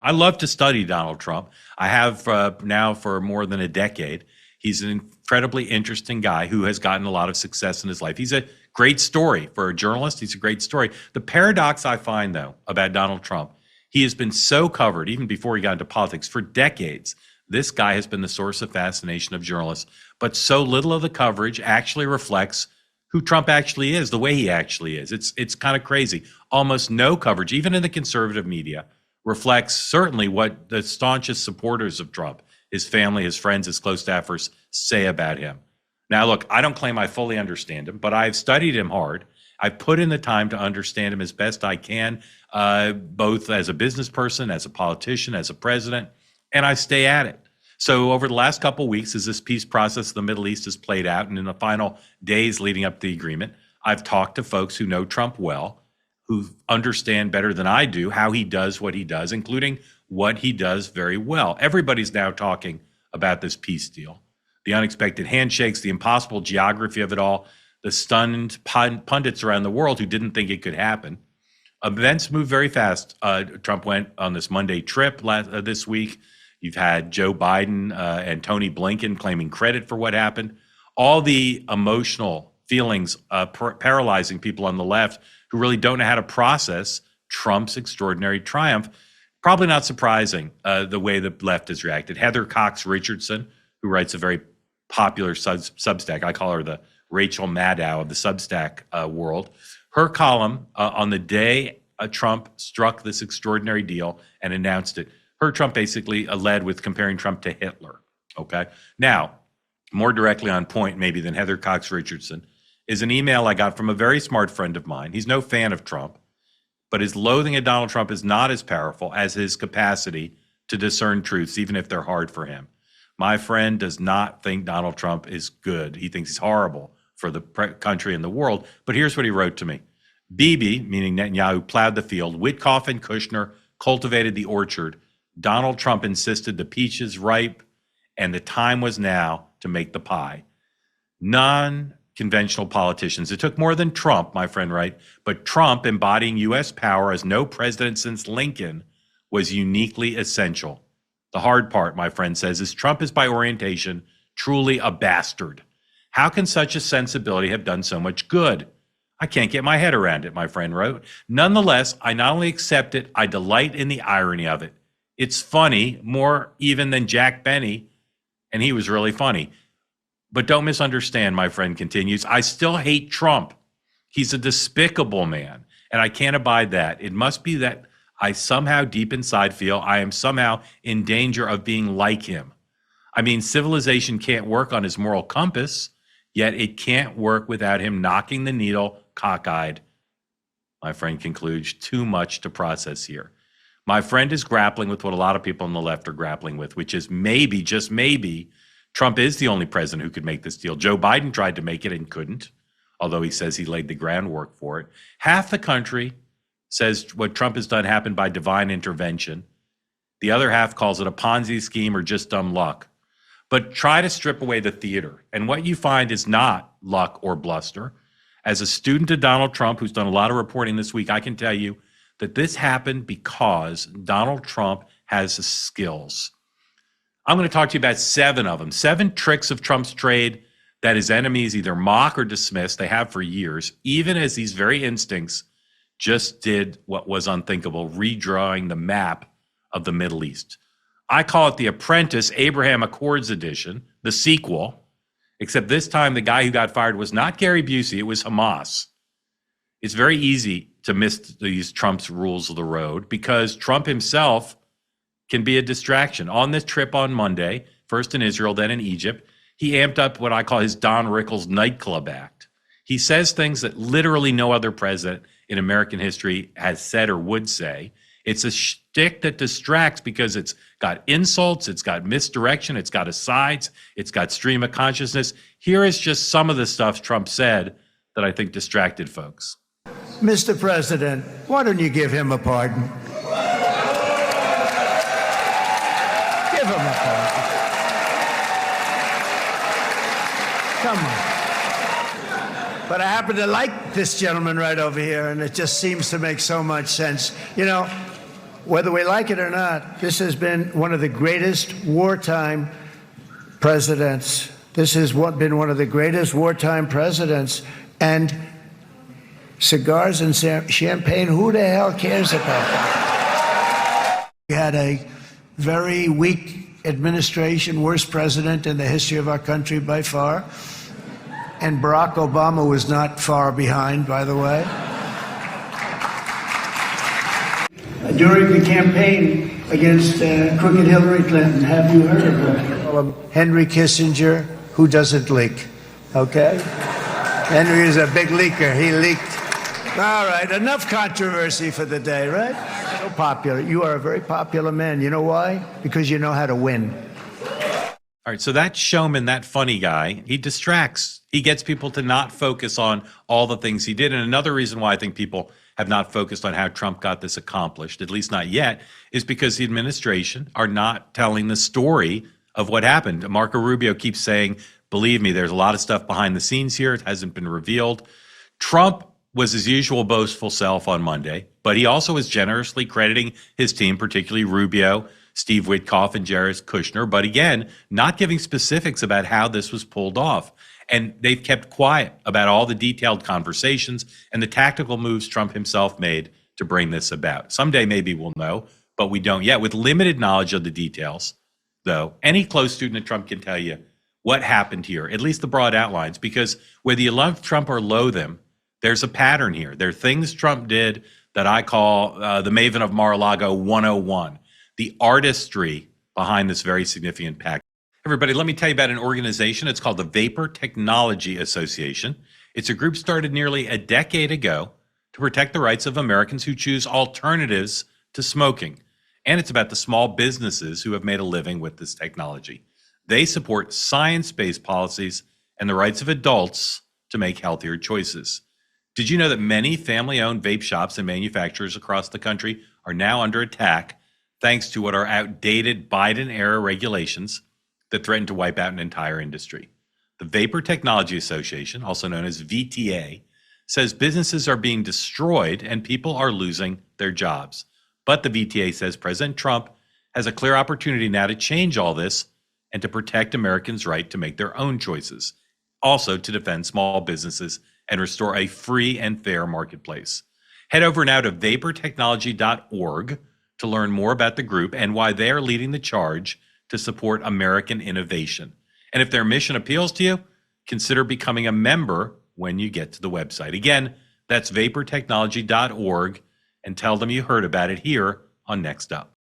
I love to study Donald Trump. I have now for more than a decade. He's an incredibly interesting guy who has gotten a lot of success in his life. He's a great story for a journalist. He's a great story. The paradox I find, though, about Donald Trump, he has been so covered, even before he got into politics, for decades. This guy has been the source of fascination of journalists, but so little of the coverage actually reflects who Trump actually is, the way he actually is. It's kind of crazy. Almost no coverage, even in the conservative media, reflects certainly what the staunchest supporters of Trump, his family, his friends, his close staffers say about him. Now, look, I don't claim I fully understand him, but I've studied him hard. I've put in the time to understand him as best I can, both as a business person, as a politician, as a president, and I stay at it. So over the last couple of weeks, as this peace process in the Middle East has played out, and in the final days leading up to the agreement, I've talked to folks who know Trump well, who understand better than I do how he does what he does, including what he does very well. Everybody's now talking about this peace deal, the unexpected handshakes, the impossible geography of it all, the stunned pundits around the world who didn't think it could happen. Events move very fast. Trump went on this Monday trip this week. You've had Joe Biden and Tony Blinken claiming credit for what happened. All the emotional feelings paralyzing people on the left who really don't know how to process Trump's extraordinary triumph. Probably not surprising the way the left has reacted. Heather Cox Richardson, who writes a very popular Substack, I call her the Rachel Maddow of the Substack world. Her column on the day Trump struck this extraordinary deal and announced it, Trump basically led with comparing Trump to Hitler, okay? Now, more directly on point maybe than Heather Cox Richardson is an email I got from a very smart friend of mine. He's no fan of Trump, but his loathing of Donald Trump is not as powerful as his capacity to discern truths, even if they're hard for him. My friend does not think Donald Trump is good. He thinks he's horrible for the country and the world. But here's what he wrote to me. Bibi, meaning Netanyahu, plowed the field. Witkoff and Kushner cultivated the orchard. Donald Trump insisted the peach is ripe and the time was now to make the pie. Non-conventional politicians. It took more than Trump, my friend, right? But Trump, embodying U.S. power as no president since Lincoln, was uniquely essential. The hard part, my friend says, is Trump is by orientation truly a bastard. How can such a sensibility have done so much good? I can't get my head around it, my friend wrote. Nonetheless, I not only accept it, I delight in the irony of it. It's funny, more even than Jack Benny, and he was really funny. But don't misunderstand, my friend continues. I still hate Trump. He's a despicable man, and I can't abide that. It must be that I somehow deep inside feel I am somehow in danger of being like him. I mean, civilization can't work on his moral compass, yet it can't work without him knocking the needle cockeyed. My friend concludes, too much to process here. My friend is grappling with what a lot of people on the left are grappling with, which is maybe, just maybe, Trump is the only president who could make this deal. Joe Biden tried to make it and couldn't, although he says he laid the groundwork for it. Half the country says what Trump has done happened by divine intervention. The other half calls it a Ponzi scheme or just dumb luck. But try to strip away the theater, and what you find is not luck or bluster. As a student of Donald Trump, who's done a lot of reporting this week, I can tell you that this happened because Donald Trump has the skills. I'm going to talk to you about 7 of them, 7 tricks of Trump's trade that his enemies either mock or dismiss. They have for years, even as these very instincts just did what was unthinkable, redrawing the map of the Middle East. I call it the Apprentice Abraham Accords edition, the sequel, except this time the guy who got fired was not Gary Busey, it was Hamas. It's very easy to miss these Trump's rules of the road because Trump himself can be a distraction. On this trip on Monday, first in Israel, then in Egypt, he amped up what I call his Don Rickles nightclub act. He says things that literally no other president in American history has said or would say. It's a shtick that distracts because it's got insults, it's got misdirection, it's got asides, it's got stream of consciousness. Here is just some of the stuff Trump said that I think distracted folks. Mr. President, why don't you give him a pardon? Give him a pardon. Come on. But I happen to like this gentleman right over here, and it just seems to make so much sense. You know, whether we like it or not, this has been one of the greatest wartime presidents. This has been one of the greatest wartime presidents. And cigars and champagne, who the hell cares about that? We had a very weak administration, worst president in the history of our country by far. And Barack Obama was not far behind, by the way. During the campaign against crooked Hillary Clinton, have you heard of Henry Kissinger, who doesn't leak? Okay? Henry is a big leaker. He leaked. All right, enough controversy for the day, right? So popular. You are a very popular man. You know why? Because you know how to win. All right, so that showman, that funny guy, he distracts. He gets people to not focus on all the things he did. And another reason why I think people have not focused on how Trump got this accomplished, at least not yet, is because the administration are not telling the story of what happened. Marco Rubio keeps saying, believe me, there's a lot of stuff behind the scenes here. It hasn't been revealed. Trump was his usual boastful self on Monday, but he also was generously crediting his team, particularly Rubio, Steve Witkoff, and Jared Kushner, but again, not giving specifics about how this was pulled off. And they've kept quiet about all the detailed conversations and the tactical moves Trump himself made to bring this about. Someday maybe we'll know, but we don't yet. With limited knowledge of the details, though, any close student of Trump can tell you what happened here, at least the broad outlines, because whether you love Trump or loathe him, there's a pattern here. There are things Trump did that I call the Maven of Mar-a-Lago 101, the artistry behind this very significant pact. Everybody, let me tell you about an organization. It's called the Vapor Technology Association. It's a group started nearly a decade ago to protect the rights of Americans who choose alternatives to smoking. And it's about the small businesses who have made a living with this technology. They support science-based policies and the rights of adults to make healthier choices. Did you know that many family-owned vape shops and manufacturers across the country are now under attack thanks to what are outdated Biden-era regulations that threaten to wipe out an entire industry? The Vapor Technology Association, also known as VTA, says businesses are being destroyed and people are losing their jobs. But the VTA says President Trump has a clear opportunity now to change all this and to protect Americans' right to make their own choices, also to defend small businesses and restore a free and fair marketplace. Head over now to vaportechnology.org to learn more about the group and why they are leading the charge to support American innovation. And if their mission appeals to you, consider becoming a member when you get to the website. Again, that's vaportechnology.org, and tell them you heard about it here on Next Up.